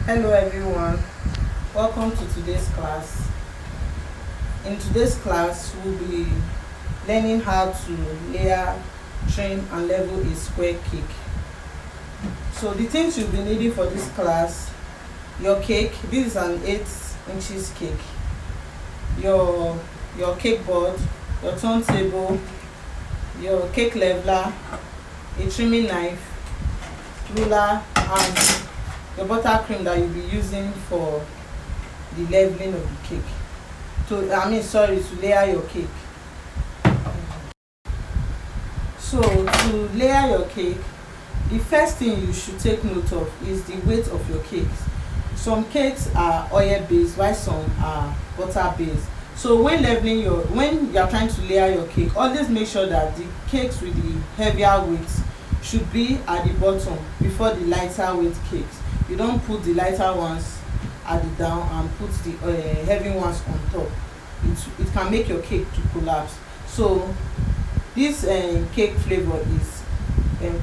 Hello everyone, welcome to today's class. In today's class, we'll be learning how to layer, trim and level a square cake. So the things you'll be needing for this class: your cake. This is an 8 inches cake. Your cake board, your turntable, your cake leveler, a trimming knife, ruler, and your buttercream that you'll be using for the leveling of the cake. To layer your cake. So to layer your cake, the first thing you should take note of is the weight of your cakes. Some cakes are oil based while some are butter based. So when you are trying to layer your cake, always make sure that the cakes with the heavier weight should be at the bottom before the lighter weight cakes. You don't put the lighter ones at the down and put the heavy ones on top. It can make your cake to collapse. So this cake flavor is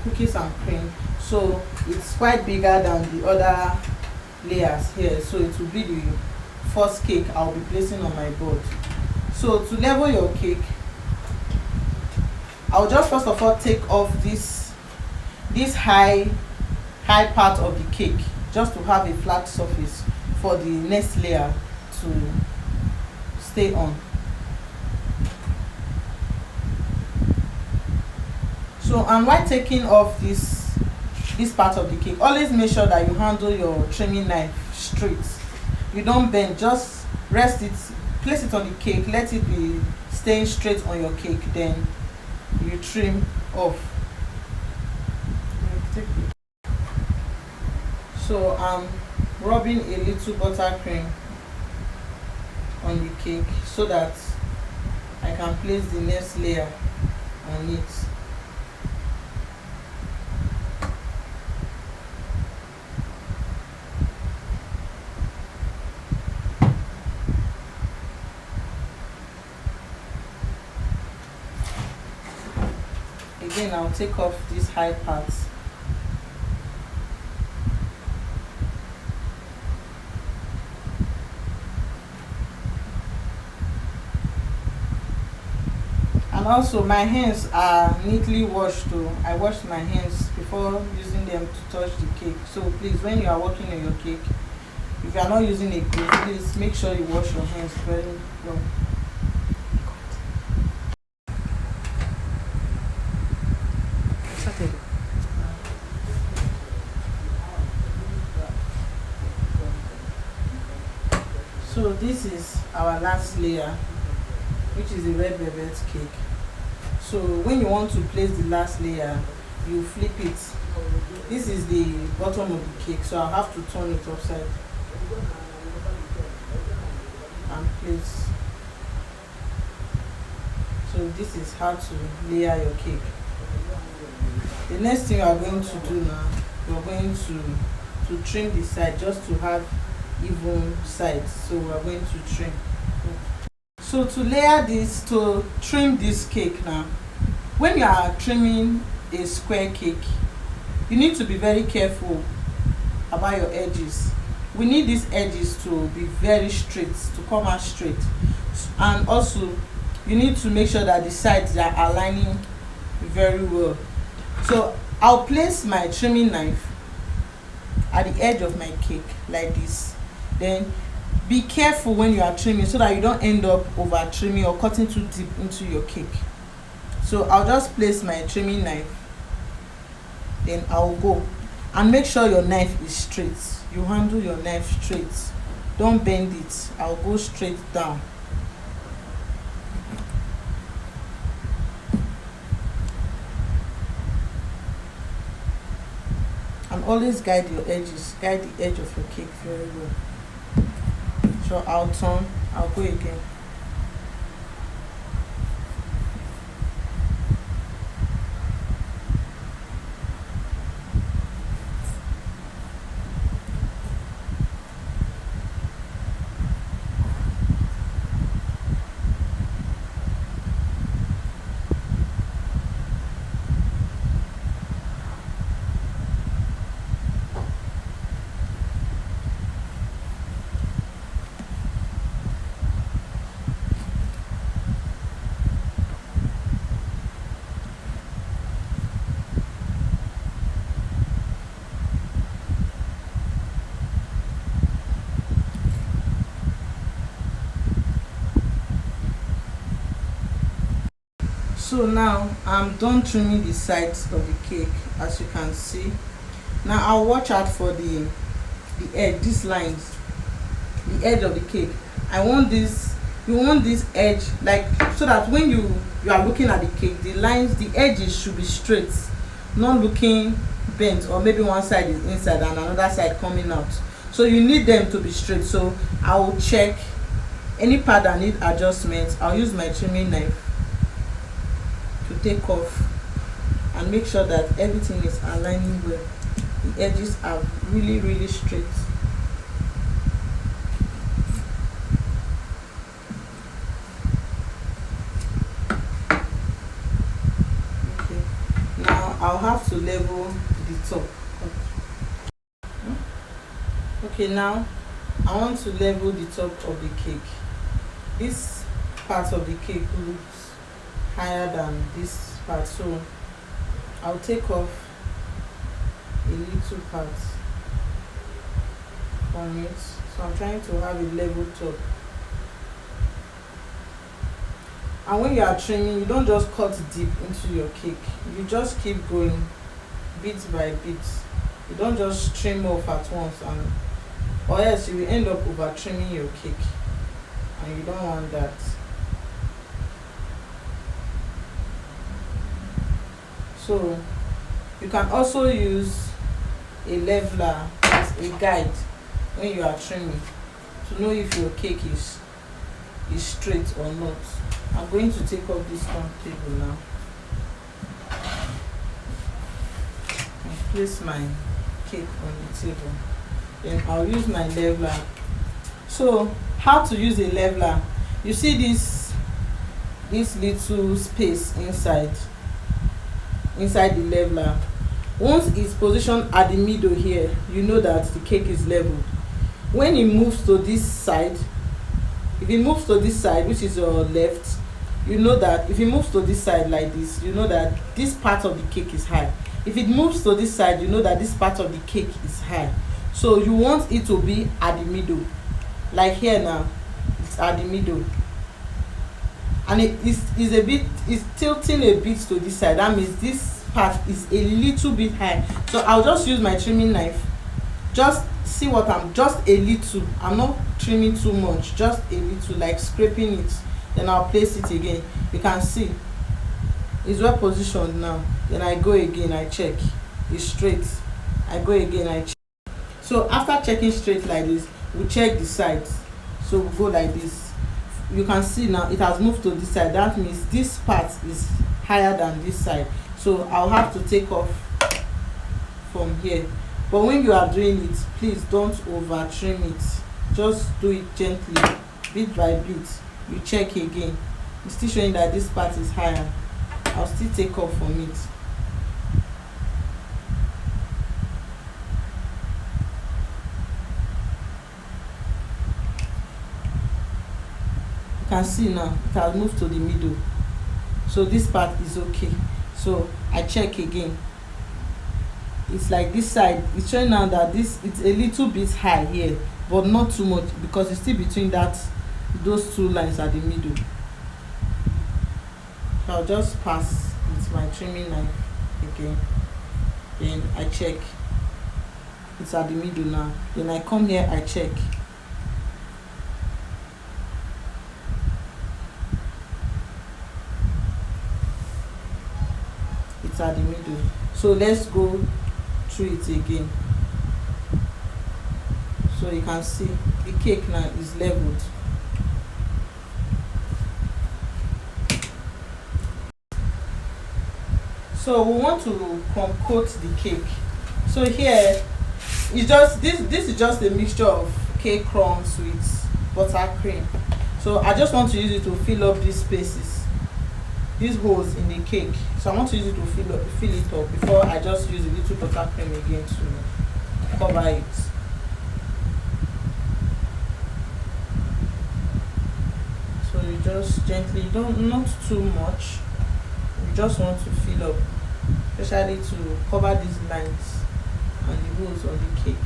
cookies and cream, so it's quite bigger than the other layers here. So it will be the first cake I'll be placing on my board. So to level your cake, I'll just first of all take off this high part of the cake, just to have a flat surface for the next layer to stay on. So, and while taking off this part of the cake, always make sure that you handle your trimming knife straight. You don't bend, just rest it, place it on the cake, let it be staying straight on your cake, then you trim off. So I'm rubbing a little buttercream on the cake so that I can place the next layer on it. Again, I'll take off these high parts. And also my hands are neatly washed too. I washed my hands before using them to touch the cake. So please, when you are working on your cake, if you are not using a glove, please make sure you wash your hands very well. So this is our last layer, which is the red velvet cake. So when you want to place the last layer, you flip it. This is the bottom of the cake, so I'll have to turn it upside and place. So this is how to layer your cake. The next thing we are going to do now, we are going to trim the side, just to have even sides. So we are going to trim. So to trim this cake now, when you are trimming a square cake, you need to be very careful about your edges. We need these edges to be very straight, to come out straight. And also you need to make sure that the sides are aligning very well. So I'll place my trimming knife at the edge of my cake like this. Then be careful when you are trimming, so that you don't end up over trimming or cutting too deep into your cake. So I'll just place my trimming knife, then I'll go, and make sure your knife is straight. You handle your knife straight, don't bend it. I'll go straight down. And always guide the edge of your cake very well. So I'll go again. So now I'm done trimming the sides of the cake, as you can see. Now I'll watch out for the edge, these lines, the edge of the cake. I want this, you want this edge, like, so that when you are looking at the cake, the lines, the edges should be straight, not looking bent, or maybe one side is inside and another side coming out. So you need them to be straight. So I will check any part that need adjustments. I'll use my trimming knife to take off and make sure that everything is aligning well. The edges are really straight. Okay, now I'll have to level the top. Okay, now I want to level the top of the cake. This part of the cake looks higher than this part, so I'll take off a little part from it. So I'm trying to have a level top. And when you are trimming, you don't just cut deep into your cake. You just keep going bit by bit. You don't just trim off at once, and or else you will end up over trimming your cake, and you don't want that. So you can also use a leveler as a guide when you are trimming, to know if your cake is straight or not. I'm going to take off this turntable now and place my cake on the table. Then I'll use my leveler. So how to use a leveler? You see this little space inside the leveler. Once it's positioned at the middle here, you know that the cake is leveled. When it moves to this side, if it moves to this side, which is your left, you know that if it moves to this side like this, you know that this part of the cake is high. If it moves to this side, you know that this part of the cake is high. So you want it to be at the middle, like here now, it's at the middle, and it is a bit, it's tilting a bit to this side. That means this part is a little bit high. So I'll just use my trimming knife, just see what just a little, I'm not trimming too much, just a little, like scraping it. Then I'll place it again. You can see it's well positioned now. Then I go again, I check it's straight. I go again, I check. So after checking straight like this, we check the sides. So we go like this. You can see now it has moved to this side. That means this part is higher than this side. So I'll have to take off from here. But when you are doing it, please don't over trim it. Just do it gently, bit by bit. You check again. It's still showing that this part is higher. I'll still take off from it. You can see now it has moved to the middle. So this part is okay. So I check again. It's like this side, it's showing now that it's a little bit high here, but not too much, because it's still between those two lines at the middle. So I'll just pass with my trimming knife again. Then I check. It's at the middle now. Then I come here, I check. It's at the middle. So let's go through it again. So you can see the cake now is leveled. So we want to compote the cake. So here it's just this is just a mixture of cake crumbs with buttercream. So I just want to use it to fill up these spaces, these holes in the cake. So I want to use it to fill it up before I just use a little buttercream again to cover it. So you just gently, not too much. You just want to fill up, especially to cover these lines and the holes on the cake.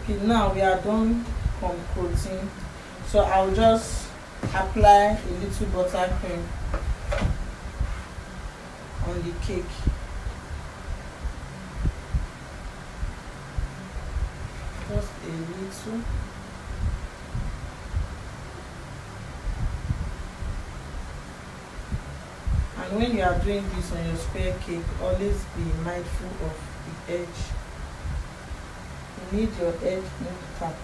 Okay, now we are done comcoating, so I'll just apply a little buttercream on the cake. Just a little. And when you are doing this on your square cake, always be mindful of the edge. You need your edge intact.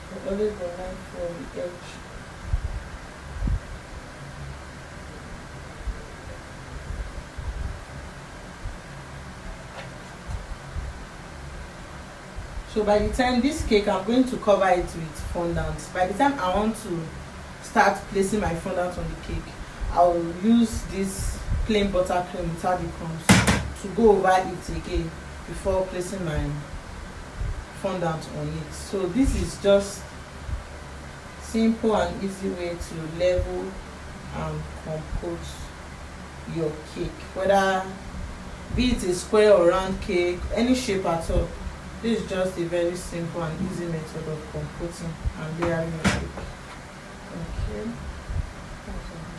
So always be mindful of the edge. So by the time this cake, I'm going to cover it with fondant. By the time I want to start placing my fondant on the cake, I will use this plain buttercream without the crumbs to go over it again before placing my fondant on it. So this is just simple and easy way to level and compose your cake, whether be it a square or round cake, any shape at all. This is just a very simple and easy method of composing and layering your cake. Okay.